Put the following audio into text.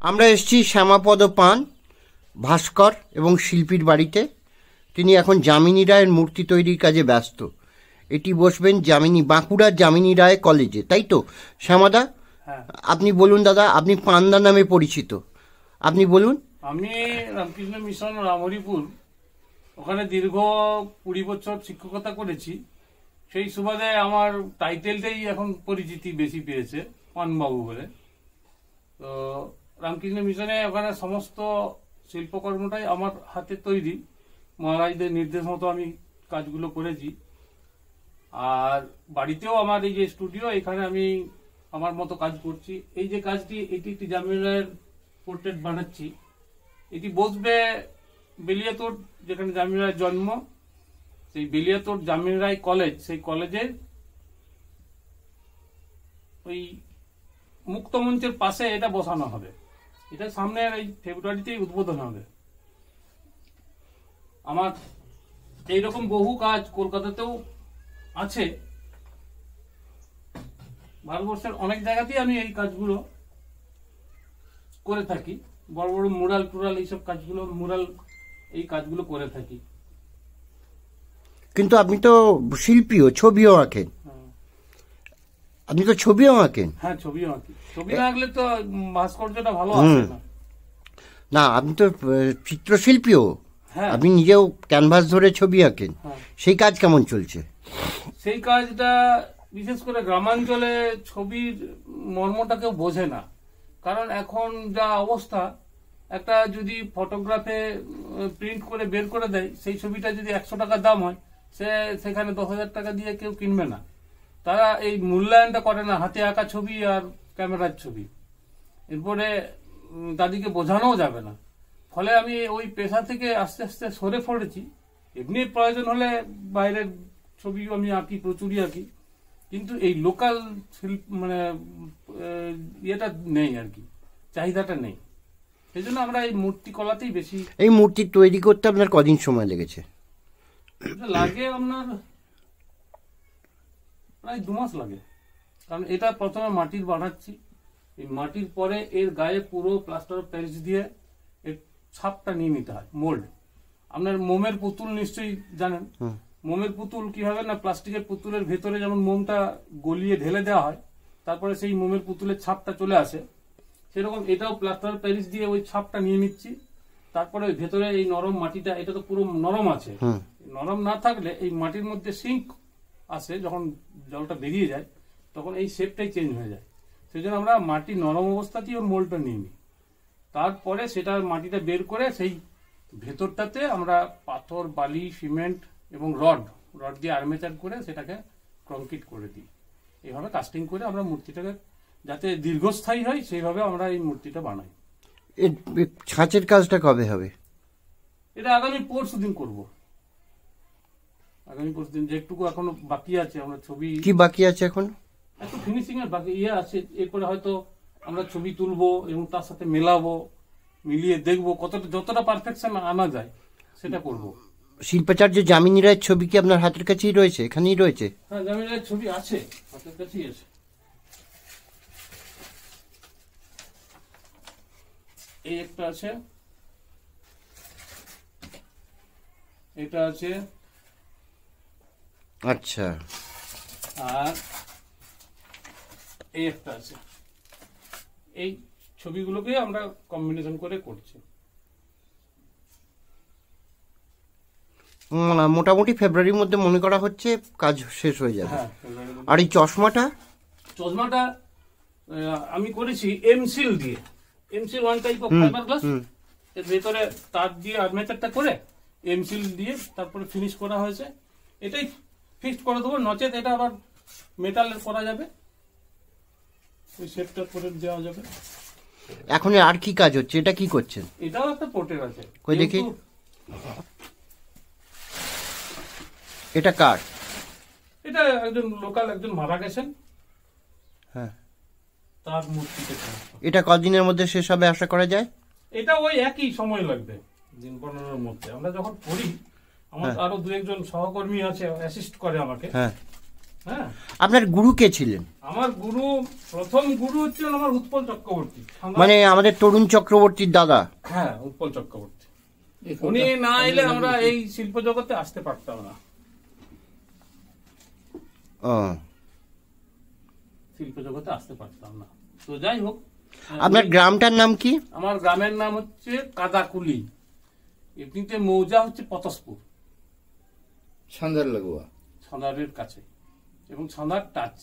আমরা এসেছি শ্যামাপদ পান ভাস্কর এবং শিল্পীর বাড়িতে। তিনি এখন যামিনী রায়ের মূর্তি তৈরির কাজে ব্যস্ত। এটি বসবেন বাঁকুড়ার যামিনী রায় কলেজে, তাই তো শ্যামাদা? হ্যাঁ। আপনি বলুন দাদা, আপনি পান্দা নামে পরিচিত, আপনি বলুন। আমি রামকৃষ্ণ মিশন রামহরিপুর, ওখানে দীর্ঘ 20 বছর শিক্ষকতা করেছি। সেই সুবাদে আমার টাইটেলটাই এখন পরিচিতি বেশি পেয়েছে, পানবাবু বলে। তো রামকৃষ্ণ মিশনে ওখানে সমস্ত শিল্পকর্মটাই আমার হাতে তৈরি, মহারাজদের নির্দেশ মতো আমি কাজগুলো করেছি। আর বাড়িতেও আমার এই যে স্টুডিও, এখানে আমি আমার মতো কাজ করছি। এই যে কাজটি, এটি একটি যামিনী রায়ের পোর্ট্রেট বানাচ্ছি। এটি বসবে বেলিয়াতোড়, যেখানে যামিনী রায়ের জন্ম, সেই বেলিয়াতোড় যামিনী রায় কলেজ, সেই কলেজের ওই মুক্ত মঞ্চের পাশে এটা বসানো হবে। এটা সামনে এই ফেব্রুয়ারিতেই উদ্বোধন হবে। আমার এইরকম বহু কাজ কলকাতাতেও আছে, ভারতবর্ষের অনেক জায়গাতেই আমি এই কাজগুলো করে থাকি। বড় বড় মুরাল টুরাল এইসব কাজগুলো, এই কাজগুলো করে থাকি। কিন্তু আপনি তো শিল্পীও, ছবিও আঁকেন। আপনি তো ছবিও আঁকেন। হ্যাঁ, ছবিও আঁকি। ছবি না আঁকলে তো ভাস্কর্যটা ভালো আসে না। না, আপনি তো চিত্রশিল্পীও। হ্যাঁ। আপনি নিজেও ক্যানভাস ধরে ছবি আঁকেন। সেই কাজ কেমন চলছে? সেই কাজটা বিশেষ করে গ্রামাঞ্চলে ছবির মর্মটা কেউ বোঝে না। কারণ এখন যা অবস্থা, একটা যদি ফটোগ্রাফে প্রিন্ট করে বের করে দেয়, সেই ছবিটা যদি 100 টাকা দাম হয়, সেখানে 10,000 টাকা দিয়ে কেউ কিনবে না। তারা এই মূল্যায়নটা করে না, হাতে আঁকা ছবি আর ক্যামেরার ছবি। এরপরে তাদেরকে বোঝানোও যাবে না। ফলে আমি ওই পেশা থেকে আস্তে আস্তে সরে পড়েছি। এমনি প্রয়োজন হলে বাইরের ছবিও আমি আঁকি, প্রচুরই আঁকি, কিন্তু এই লোকাল মানে ইয়েটা নেই আর কি, চাহিদাটা নেই। সেই জন্য আমরা এই মূর্তিকলাতেই বেশি। এই মূর্তি তৈরি করতে আপনার কদিন সময় লেগেছে? লাগে আপনার প্রায় 2 মাস লাগে। কারণ এটা প্রথমে মাটির বানাচ্ছি, এই মাটির পরে এর গায়ে পুরো প্লাস্টার অফ প্যারিস দিয়ে এর ছাপটা নিয়ে নিতে হয়, মোল্ড। আপনার মোমের পুতুল নিশ্চয়ই জানেন। মোমের পুতুল কিভাবে না, প্লাস্টিকের পুতুলের ভেতরে যেমন মোমটা গলিয়ে ঢেলে দেওয়া হয়, তারপরে সেই মোমের পুতুলের ছাপটা চলে আসে, সেরকম এটাও প্লাস্টার অফ প্যারিস দিয়ে ওই ছাপটা নিয়ে নিচ্ছি। তারপরে ভেতরে এই নরম মাটিটা, এটা তো পুরো নরম আছে, নরম না থাকলে এই মাটির মধ্যে সিঙ্ক আসে, যখন জলটা বেরিয়ে যায় তখন এই শেপটাই চেঞ্জ হয়ে যায়। সেই জন্য আমরা মাটি নরম অবস্থাতেই ওর মোল্ডটা নিয়ে নিই। তারপরে সেটা মাটিটা বের করে সেই ভেতরটাতে আমরা পাথর, বালি, সিমেন্ট এবং রড দিয়ে আর্মেচার করে সেটাকে কংক্রিট করে দিই। এইভাবে কাস্টিং করে আমরা মূর্তিটাকে যাতে দীর্ঘস্থায়ী হয়, সেইভাবে আমরা এই মূর্তিটা বানাই। ছাঁচের কাজটা কবে হবে? এটা আগামী পরশু দিন করবো। আগামী পরশু দিন, যেটুকু এখনো বাকি আছে, আমরা ছবি কি বাকি আছে এখন, একটু ফিনিশিং এর বাকি আছে। এরপরে হয়তো আমরা ছবি তুলবো এবং তার সাথে মেলাবো, মিলিয়ে দেখবো যতটা পারফেকশন আনা যায় সেটা করব। শিল্পাচার্য যামিনী রায়ের ছবি কি আপনার হাতের কাছেই রয়েছে, এখানেই রয়েছে? হ্যাঁ, যামিনী রায়ের ছবি আছে, হাতের কাছেই আছে। এই একটা আছে, এটা আছে, আচ্ছা, আর এই একটা আছে। এই ছবিগুলোকে আমরা কম্বিনেশন করে করছি। মোটামুটি ফেব্রুয়ারির মধ্যে মনে করা হচ্ছে কাজ শেষ হয়ে যাবে। আর এই চশমাটা আমি করেছি এমসিল দিয়ে, M seal one type of fibre glass, এর ভেতরে তার দিয়ে আর্মেচারটা করে এমসিল দিয়ে তারপরে ফিনিশ করা হয়েছে। এটাই ফিক্সড করে দেবো, নচেত এটা আবার মেটালের করা যাবে, ওই শেপটা করে দেওয়া যাবে। এখন আর কি কাজ হচ্ছে? এটা কি করছেন? এটাও একটা পোর্ট্রেট আছে, কই দেখি। এটা কার? এটা একজন লোকাল, একজন মারা গেছেন, হ্যাঁ, তার মূর্তিতে। এটা কদিনের মধ্যে শেষ হবে আশা করা যায়? এটা ওই একই সময় লাগবে, দিন 15-এর মধ্যে। আমরা যখন করি, আমার আরো 2-1 জন সহকর্মী আছে, অ্যাসিস্ট করে আমাকে। হ্যাঁ, হ্যাঁ, আপনার গুরু কে ছিলেন? আমার গুরু, প্রথম গুরু হচ্ছেন আমার উৎপল চক্রবর্তী। মানে আমাদের তরুণ চক্রবর্তীর দাদা? হ্যাঁ, উৎপল চক্রবর্তী। উনি না এলে আমরা এই শিল্প জগতে আসতে পারতাম না। ও, শিল্প জগতে আসতে পারতাম না। তো যাই হোক, আপনার গ্রামটার নাম কি? আমার গ্রামের নাম হচ্ছে কাদাকুলি, এমনিতে মৌজা হচ্ছে পতসপুর, সন্ধ্যার লাগোয়া, ছাঁদারের কাছে এবং ছাঁদার টাচ।